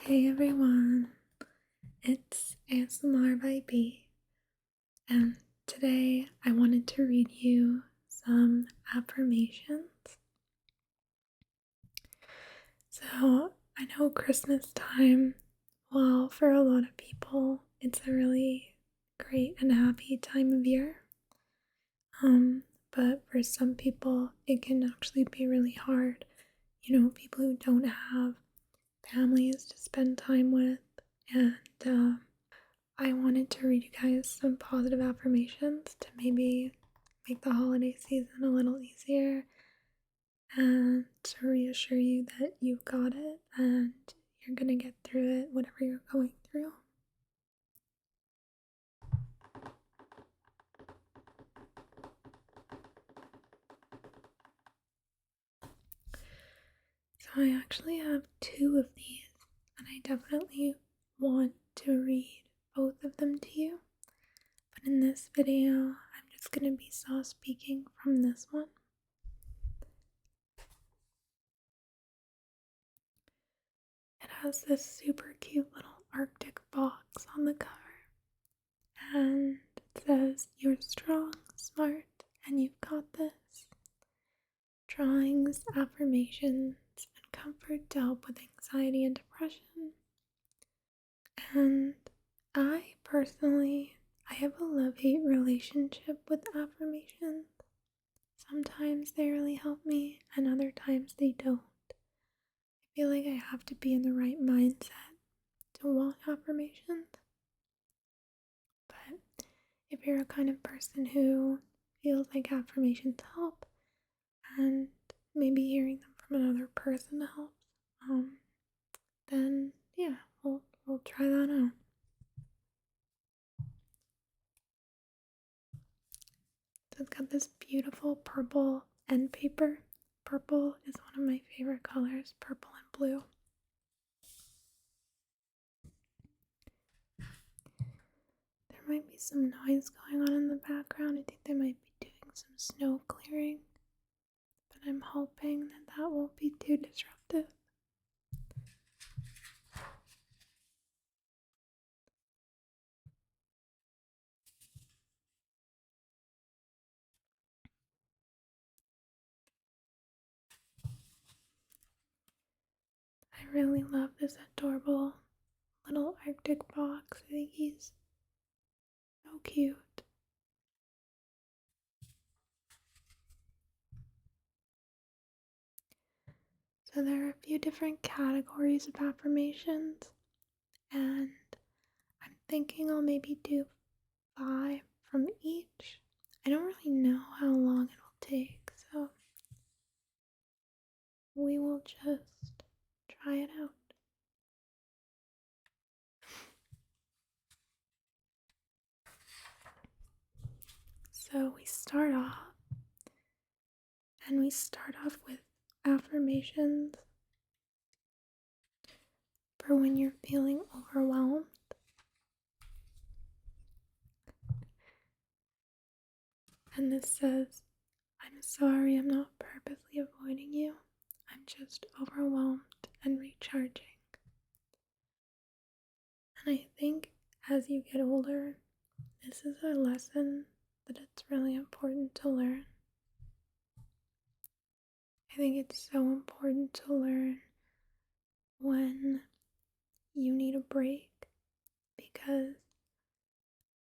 Hey everyone, it's ASMR by B, and today I wanted to read you some affirmations. So, I know Christmas time, well, for a lot of people, it's a really great and happy time of year. But for some people, it can actually be really hard. People who don't have families to spend time with, and I wanted to read you guys some positive affirmations to maybe make the holiday season a little easier and to reassure you that you've got it and you're gonna get through it, whatever you're going through. So, I actually have two of these, and I definitely want to read both of them to you. But in this video, I'm just gonna be soft speaking from this one. It has this super cute little Arctic box on the cover, and it says, "You're strong, smart, and you've got this." Drawings, affirmations, and comfort to help with anxiety and depression. And I have a love-hate relationship with affirmations. Sometimes they really help me, and other times they don't. I feel like I have to be in the right mindset to want affirmations. But if you're a kind of person who feels like affirmations help, and maybe hearing them from another person helps, then yeah, we'll try that out. So it's got this beautiful purple end paper. Purple is one of my favorite colors, purple and blue. There might be some noise going on in the background. I think they might be doing some snow clearing, but I'm hoping that won't be too disruptive. I really love this adorable little Arctic box. I think he's so cute. So there are a few different categories of affirmations, and I'm thinking I'll maybe do 5 from each. I don't really know how long it will take, so we will just try it out. So we start off with affirmations for when you're feeling overwhelmed. And this says, "I'm sorry, I'm not purposely avoiding you. I'm just overwhelmed and recharging." And I think as you get older, this is a lesson that it's really important to learn. I think it's so important to learn when you need a break, because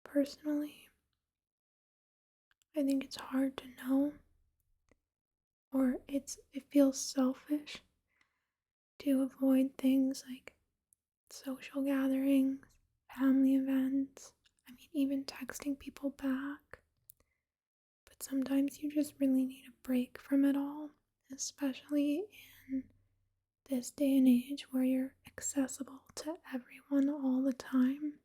personally, I think it's hard to know, or it feels selfish to avoid things like social gatherings, family events. I mean, even texting people back. But sometimes you just really need a break from it all, especially in this day and age where you're accessible to everyone all the time.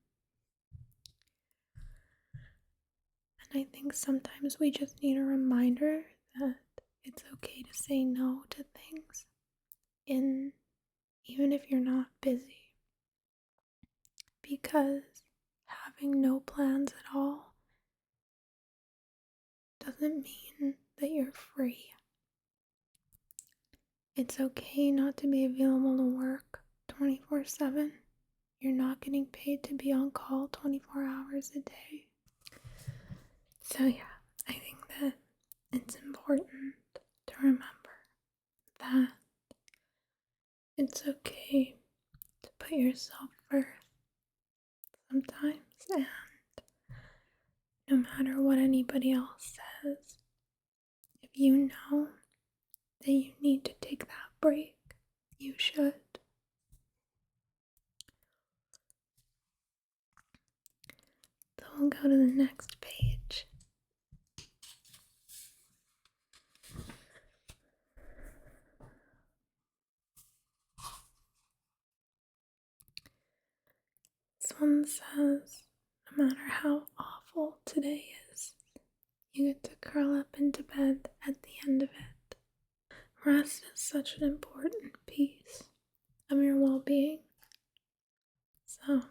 And I think sometimes we just need a reminder that it's okay to say no to things, even if you're not busy. Because having no plans at all doesn't mean that you're free. It's okay not to be available to 24/7. You're not getting paid to be on call 24 hours a day. So, yeah, I think that it's important to remember that it's okay to put yourself first sometimes, and no matter what anybody else says, if you know that you need to take that break, you should. So we'll go to the next page. This one says, no matter how awful today is, you get to curl up into bed at the end of it. Rest is such an important piece of your well-being. So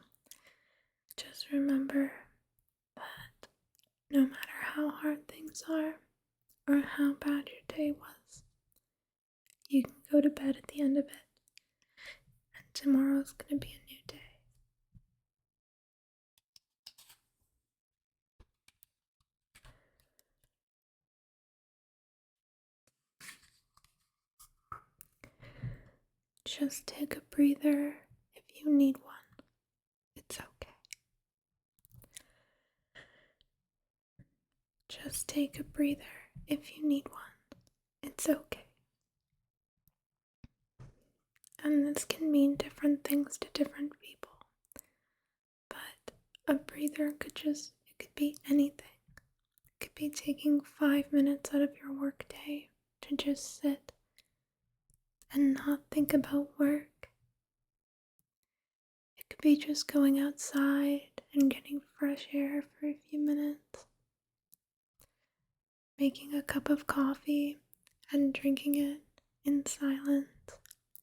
just remember that no matter how hard things are or how bad your day was, you can go to bed at the end of it, and tomorrow's going to be a new day. Just take a breather if you need one. It's okay. Just take a breather if you need one. It's okay. And this can mean different things to different people. But a breather it could be anything. It could be taking 5 minutes out of your work day to just sit and not think about work. It could be just going outside and getting fresh air for a few minutes. Making a cup of coffee and drinking it in silence,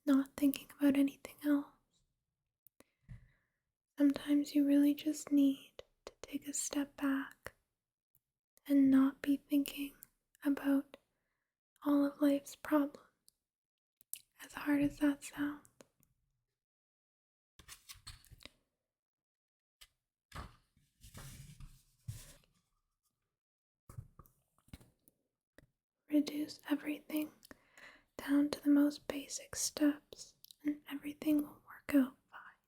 not thinking about anything else. Sometimes you really just need to take a step back and not be thinking about all of life's problems, as hard as that sounds. Reduce everything down to the most basic steps, and everything will work out fine.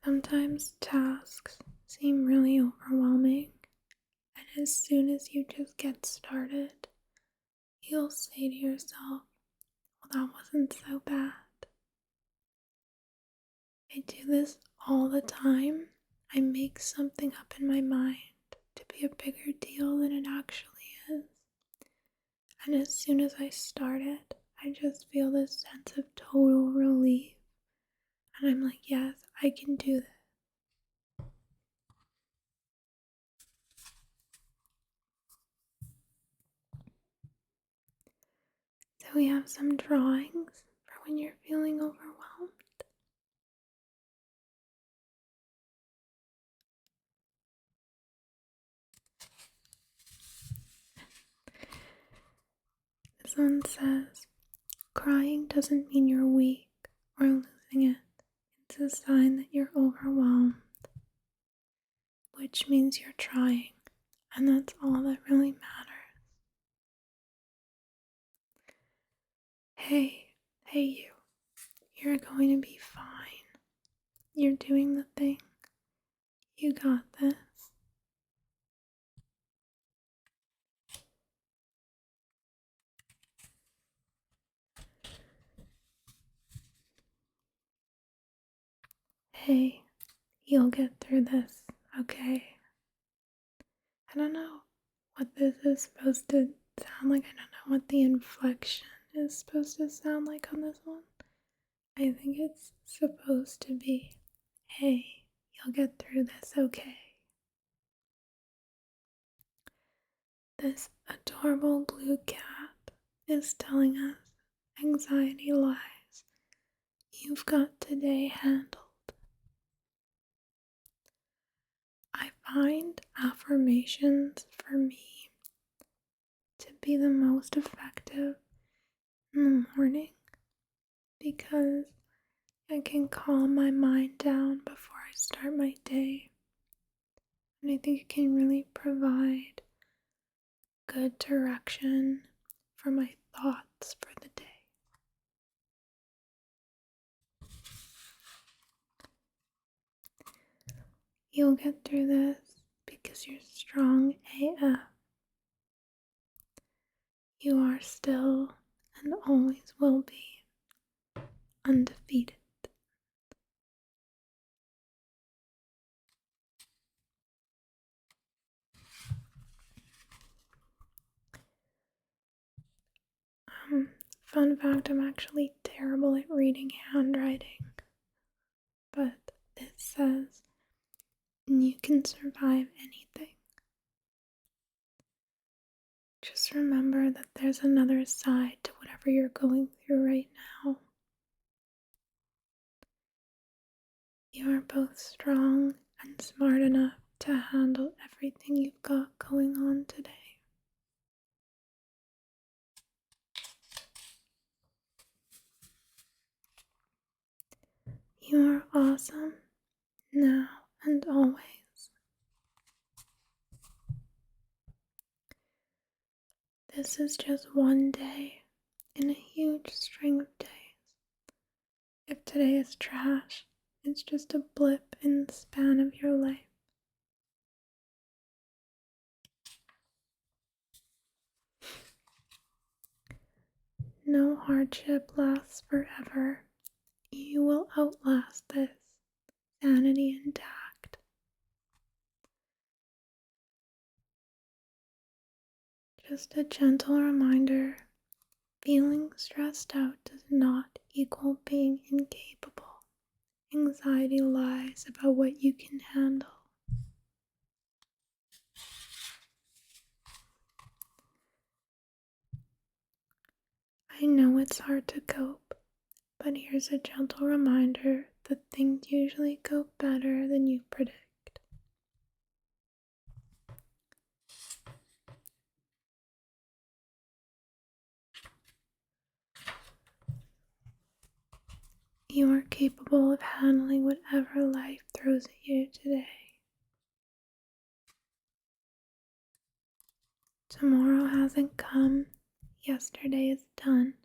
Sometimes tasks seem really overwhelming, and as soon as you just get started, you'll say to yourself, well, that wasn't so bad. I do this all the time. I make something up in my mind to be a bigger deal than it actually is. And as soon as I start it, I just feel this sense of total relief. And I'm like, yes, I can do this. So we have some drawings for when you're feeling overwhelmed. This one says, crying doesn't mean you're weak or losing it. It's a sign that you're overwhelmed, which means you're trying, and that's all that really matters. Hey, you. You're going to be fine. You're doing the thing. You got this. Hey, you'll get through this, okay? I don't know what this is supposed to sound like. I don't know what the inflection is supposed to sound like on this one. I think it's supposed to be, hey, you'll get through this, okay? This adorable blue cat is telling us anxiety lies. You've got today handled. I find affirmations for me be the most effective in the morning because I can calm my mind down before I start my day. And I think it can really provide good direction for my thoughts for the day. You'll get through this because you're strong AF. You are still and always will be undefeated. Fun fact, I'm actually terrible at reading handwriting, but this says you can survive anything. Just remember that there's another side to whatever you're going through right now. You are both strong and smart enough to handle everything you've got going on today. You are awesome now and always. This is just one day in a huge string of days. If today is trash, it's just a blip in the span of your life. No hardship lasts forever. You will outlast this, sanity intact. Just a gentle reminder, feeling stressed out does not equal being incapable. Anxiety lies about what you can handle. I know it's hard to cope, but here's a gentle reminder that things usually go better than you predict. You are capable of handling whatever life throws at you today. Tomorrow hasn't come, yesterday is done.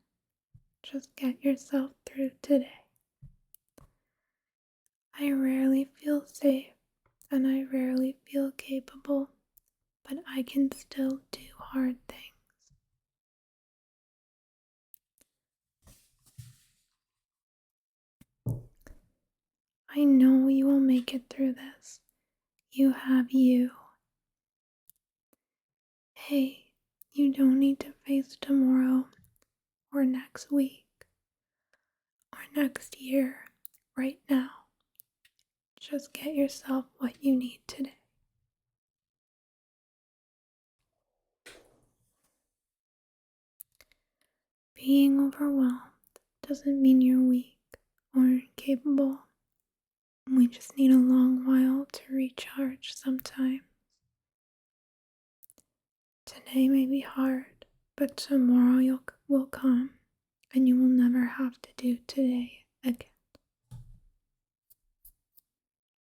Just get yourself through today. I rarely feel safe and I rarely feel capable, but I can still do hard things. I know you will make it through this. You have you. Hey, you don't need to face tomorrow or next week or next year right now. Just get yourself what you need today. Being overwhelmed doesn't mean you're weak or incapable. We just need a long while to recharge sometimes. Today may be hard, but tomorrow will come and you will never have to do today again.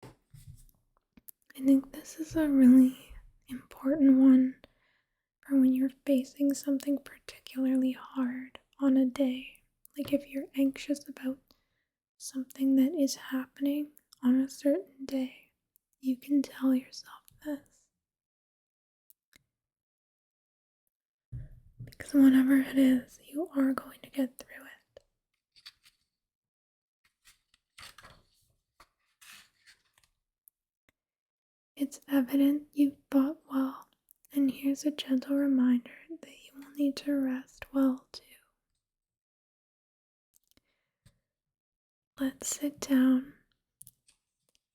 I think this is a really important one for when you're facing something particularly hard on a day. Like if you're anxious about something that is happening on a certain day, you can tell yourself this. Because whatever it is, you are going to get through it. It's evident you've fought well, and here's a gentle reminder that you will need to rest well too. Let's sit down,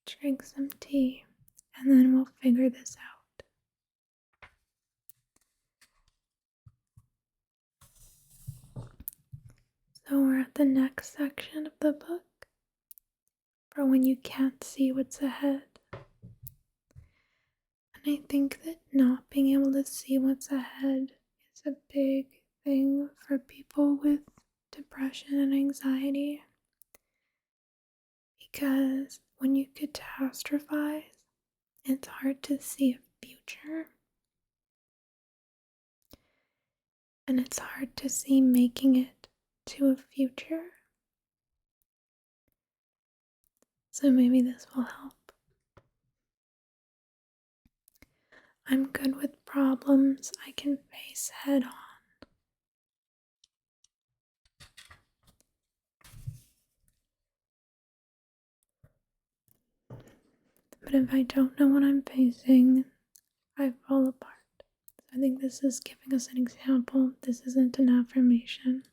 drink some tea, and then we'll figure this out. So we're at the next section of the book, for when you can't see what's ahead. And I think that not being able to see what's ahead is a big thing for people with depression and anxiety because when you catastrophize, it's hard to see a future and it's hard to see making it to a future. So maybe this will help. I'm good with problems I can face head on. But if I don't know what I'm facing, I fall apart. I think this is giving us an example. This isn't an affirmation.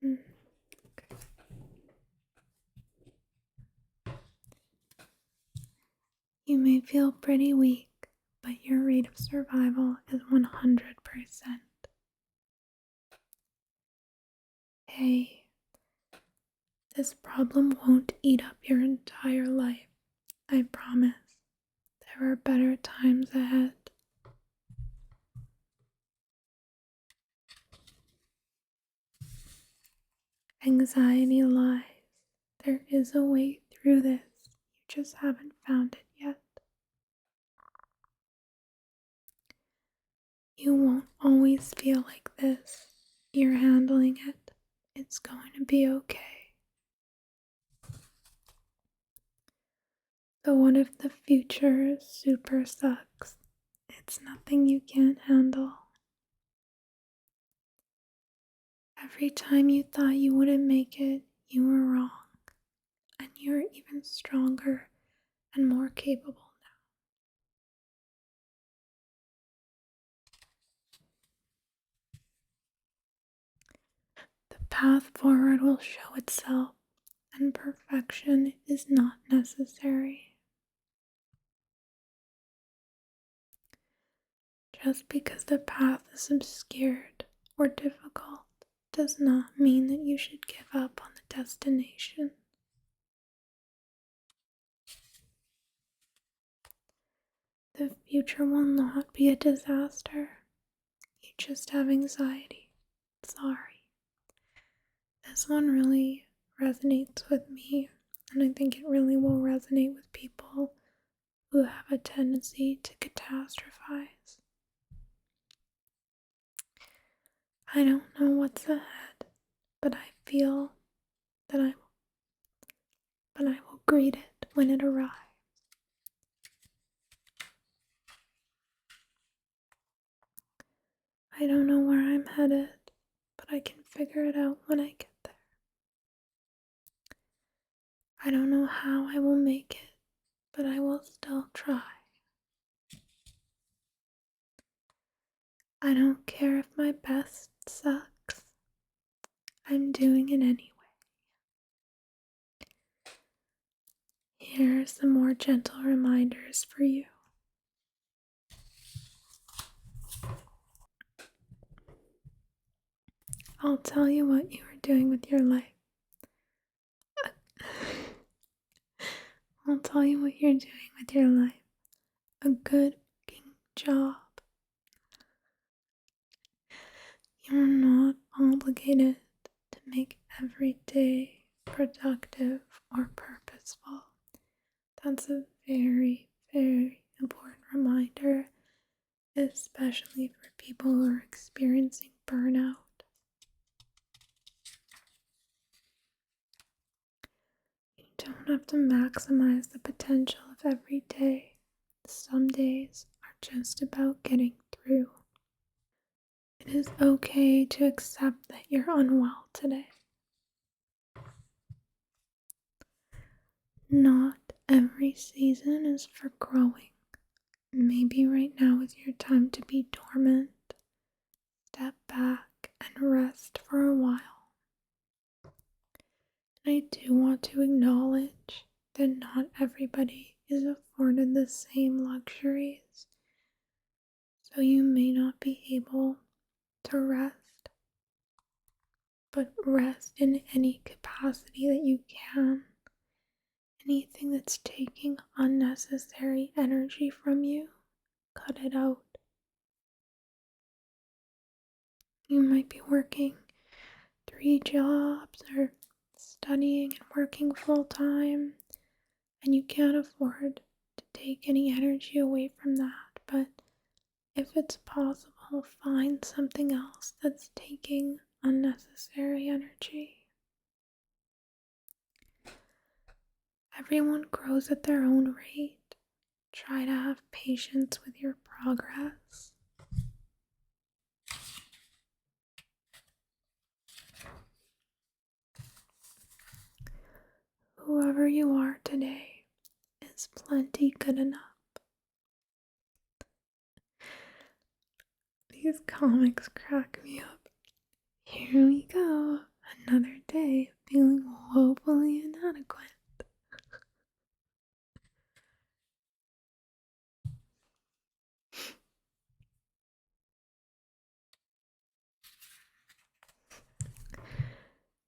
Okay. You may feel pretty weak, but your rate of survival is 100%. Hey, this problem won't eat up your entire life. I promise. There are better times ahead. Anxiety lies. There is a way through this. You just haven't found it yet. You won't always feel like this. You're handling it. It's going to be okay. So what if the future super sucks? It's nothing you can't handle. Every time you thought you wouldn't make it, you were wrong. And you're even stronger and more capable now. The path forward will show itself, and perfection is not necessary. Just because the path is obscured or difficult does not mean that you should give up on the destination. The future will not be a disaster. You just have anxiety. Sorry. This one really resonates with me, and I think it really will resonate with people who have a tendency to catastrophize. I don't know what's ahead, but I feel that I will greet it when it arrives. I don't know where I'm headed, but I can figure it out when I get there. I don't know how I will make it, but I will still try. I don't care if my best sucks. I'm doing it anyway. Here are some more gentle reminders for you. I'll tell you what you are doing with your life. I'll tell you what you're doing with your life. A good fucking job. You're not obligated to make every day productive or purposeful. That's a very, very important reminder, especially for people who are experiencing burnout. You don't have to maximize the potential of every day. Some days are just about getting through. It is okay to accept that you're unwell today. Not every season is for growing. Maybe right now is your time to be dormant, step back, and rest for a while. And I do want to acknowledge that not everybody is afforded the same luxuries, so you may not be able to rest, but rest in any capacity that you can. Anything that's taking unnecessary energy from you, cut it out. You might be working 3 jobs or studying and working full time, and you can't afford to take any energy away from that. But if it's possible, find something else that's taking unnecessary energy. Everyone grows at their own rate. Try to have patience with your progress. Whoever you are today is plenty good enough. These comics crack me up. Here we go, another day feeling woefully inadequate.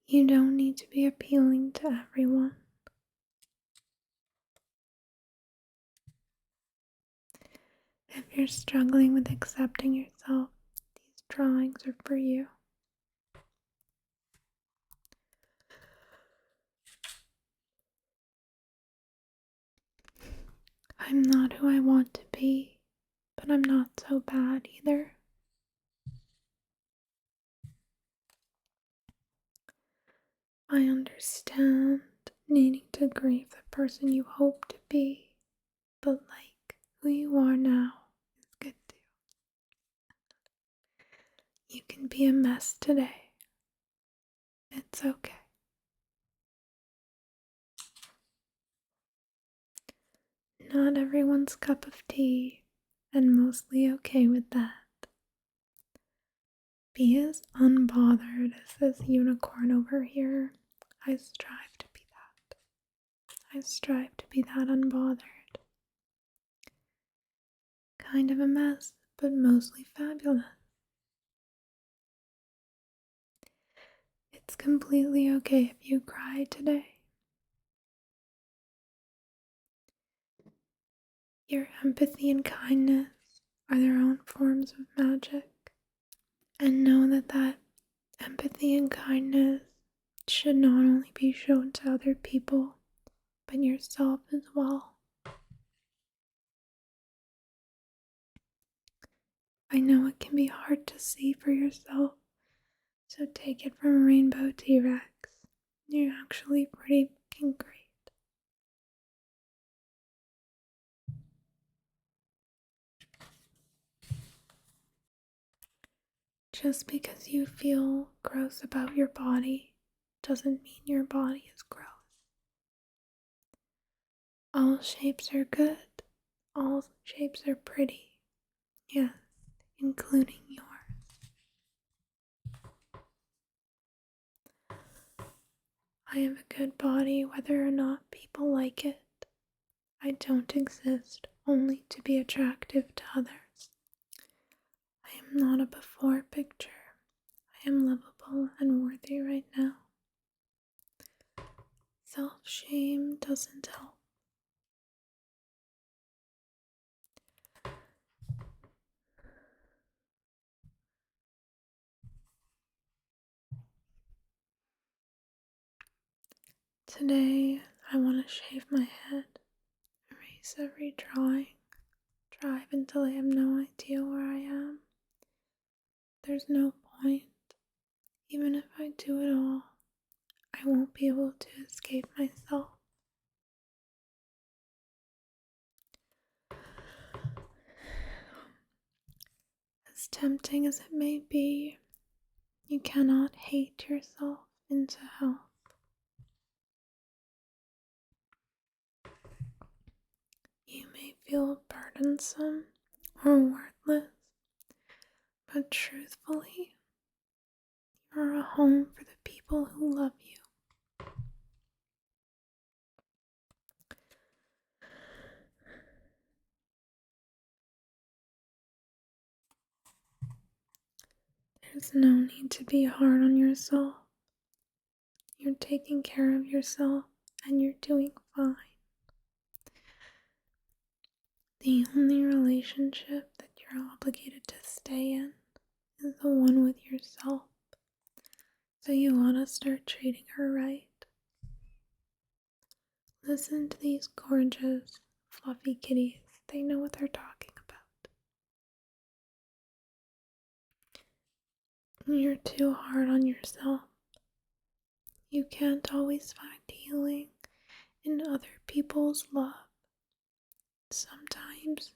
You don't need to be appealing to everyone. If you're struggling with accepting yourself, these drawings are for you. I'm not who I want to be, but I'm not so bad either. I understand needing to grieve the person you hope to be, but like who you are now is good too. You can be a mess today. It's okay. Not everyone's cup of tea, and mostly okay with that. Be as unbothered as this unicorn over here. I strive to be that. I strive to be that unbothered. Kind of a mess, but mostly fabulous. It's completely okay if you cry today. Your empathy and kindness are their own forms of magic. And know that empathy and kindness should not only be shown to other people, but yourself as well. I know it can be hard to see for yourself, so take it from Rainbow T-Rex. You're actually pretty fucking great. Just because you feel gross about your body doesn't mean your body is gross. All shapes are good. All shapes are pretty. Yes, including yours. I have a good body whether or not people like it. I don't exist only to be attractive to others. I am not a before picture. I am lovable and worthy right now. Self-shame doesn't help. Today, I want to shave my head, erase every drawing, drive until I have no idea where I am. There's no point. Even if I do it all, I won't be able to escape myself. As tempting as it may be, you cannot hate yourself into health. You may feel burdensome or worthless, but truthfully, you are a home for the people who love you. There's no need to be hard on yourself. You're taking care of yourself and you're doing fine. The only relationship that you're obligated to stay in is the one with yourself. So you want to start treating her right. Listen to these gorgeous, fluffy kitties. They know what they're talking about. You're too hard on yourself. You can't always find healing in other people's love. Sometimes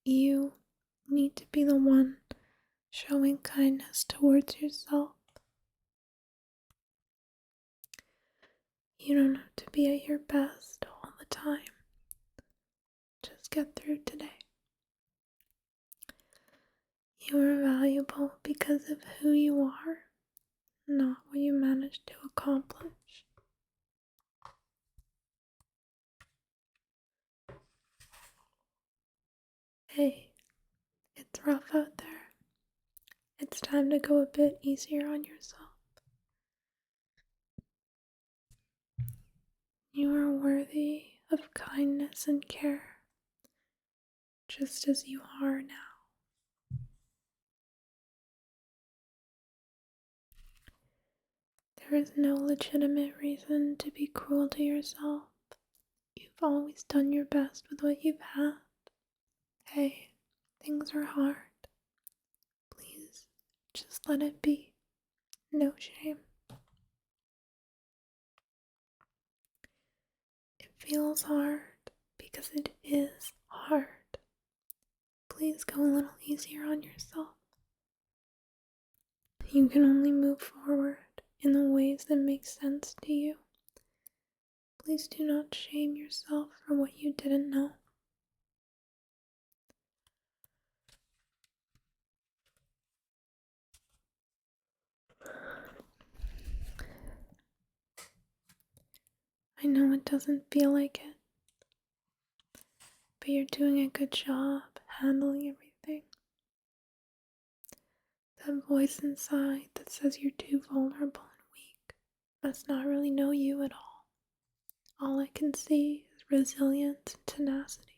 you need to be the one showing kindness towards yourself. You don't have to be at your best all the time. Just get through today. You are valuable because of who you are, not what you managed to accomplish. Hey, it's rough out there. It's time to go a bit easier on yourself. You are worthy of kindness and care, just as you are now. There is no legitimate reason to be cruel to yourself. You've always done your best with what you've had. Hey, things are hard. Please, just let it be. No shame. It feels hard because it is hard. Please go a little easier on yourself. You can only move forward in the ways that make sense to you. Please do not shame yourself for what you didn't know. I know it doesn't feel like it, but you're doing a good job handling everything. That voice inside that says you're too vulnerable and weak must not really know you at all. All I can see is resilience and tenacity.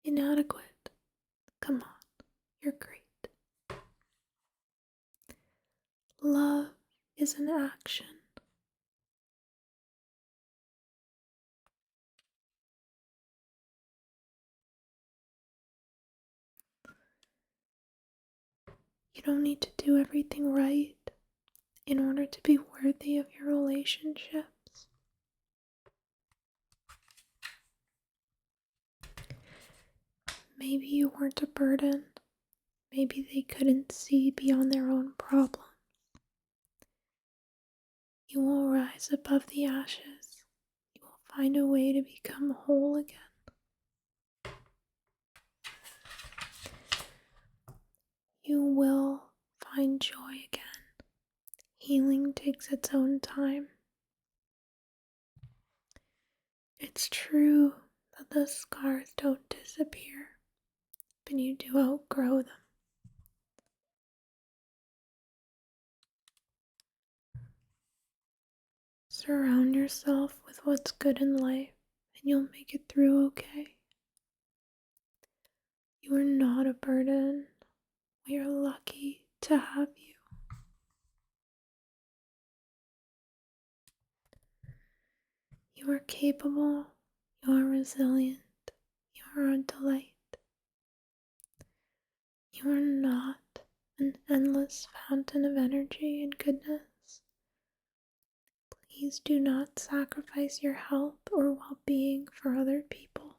Inadequate. Come on, you're great. Love is an action. You don't need to do everything right in order to be worthy of your relationships. Maybe you weren't a burden. Maybe they couldn't see beyond their own problems. You will rise above the ashes. You will find a way to become whole again. You will find joy again. Healing takes its own time. It's true that the scars don't disappear, but you do outgrow them. Surround yourself with what's good in life, and you'll make it through okay. You are not a burden. We are lucky to have you. You are capable. You are resilient. You are a delight. You are not an endless fountain of energy and goodness. Please do not sacrifice your health or well-being for other people.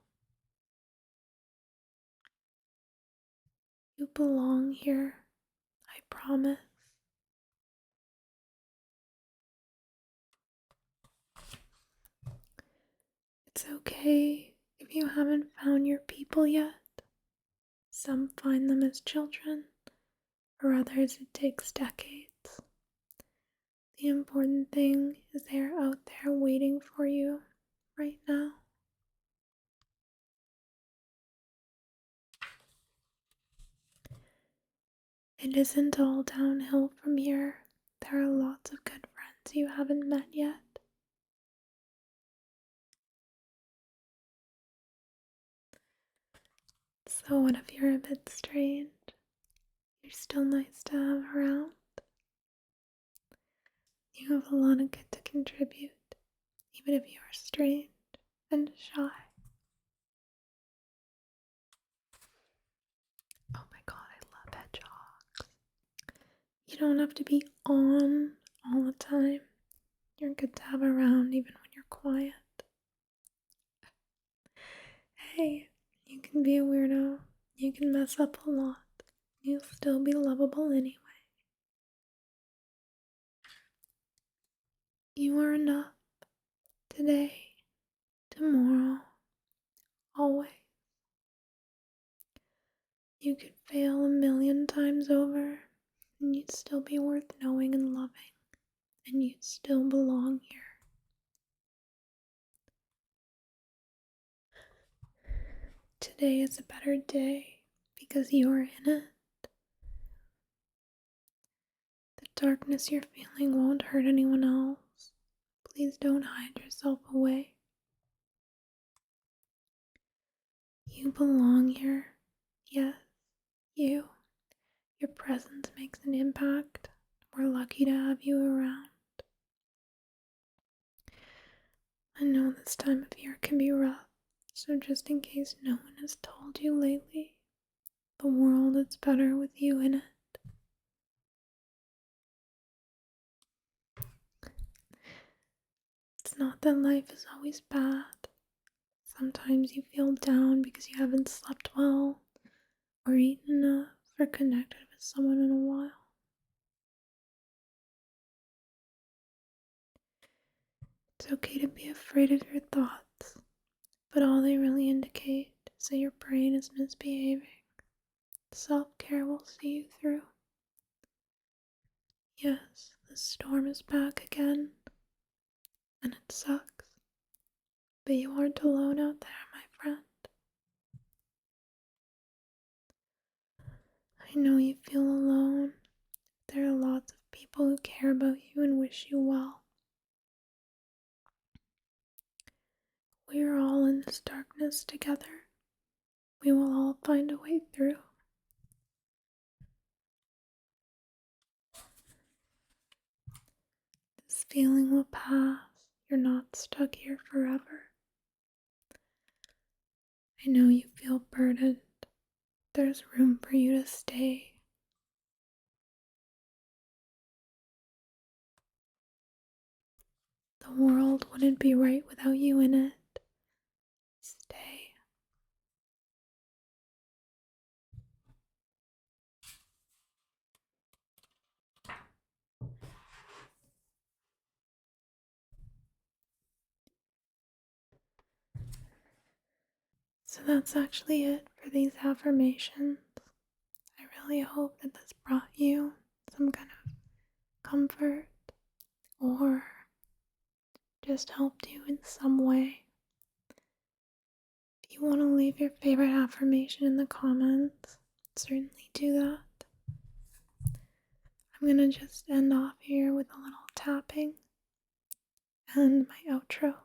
You belong here, I promise. It's okay if you haven't found your people yet. Some find them as children, for others it takes decades. The important thing is they are out there waiting for you right now. It isn't all downhill from here. There are lots of good friends you haven't met yet. So what if you're a bit strange? You're still nice to have around. You have a lot of good to contribute, even if you are strange and shy. Oh my god, I love hedgehogs. You don't have to be on all the time. You're good to have around even when you're quiet. Hey, you can be a weirdo. You can mess up a lot. You'll still be lovable anyway. You are enough today, tomorrow, always. You could fail a million times over, and you'd still be worth knowing and loving, and you'd still belong here. Today is a better day because you are in it. The darkness you're feeling won't hurt anyone else. Please don't hide yourself away. You belong here. Yes, you. Your presence makes an impact. We're lucky to have you around. I know this time of year can be rough, so just in case no one has told you lately, the world is better with you in it. It's not that life is always bad. Sometimes you feel down because you haven't slept well, or eaten enough, or connected with someone in a while. It's okay to be afraid of your thoughts, but all they really indicate is that your brain is misbehaving. Self-care will see you through. Yes, the storm is back again, and it sucks. But you aren't alone out there, my friend. I know you feel alone. There are lots of people who care about you and wish you well. We are all in this darkness together. We will all find a way through. This feeling will pass. You're not stuck here forever. I know you feel burdened. There's room for you to stay. The world wouldn't be right without you in it. Stay. So that's actually it for these affirmations. I really hope that this brought you some kind of comfort or just helped you in some way. If you want to leave your favorite affirmation in the comments, certainly do that. I'm gonna just end off here with a little tapping and my outro.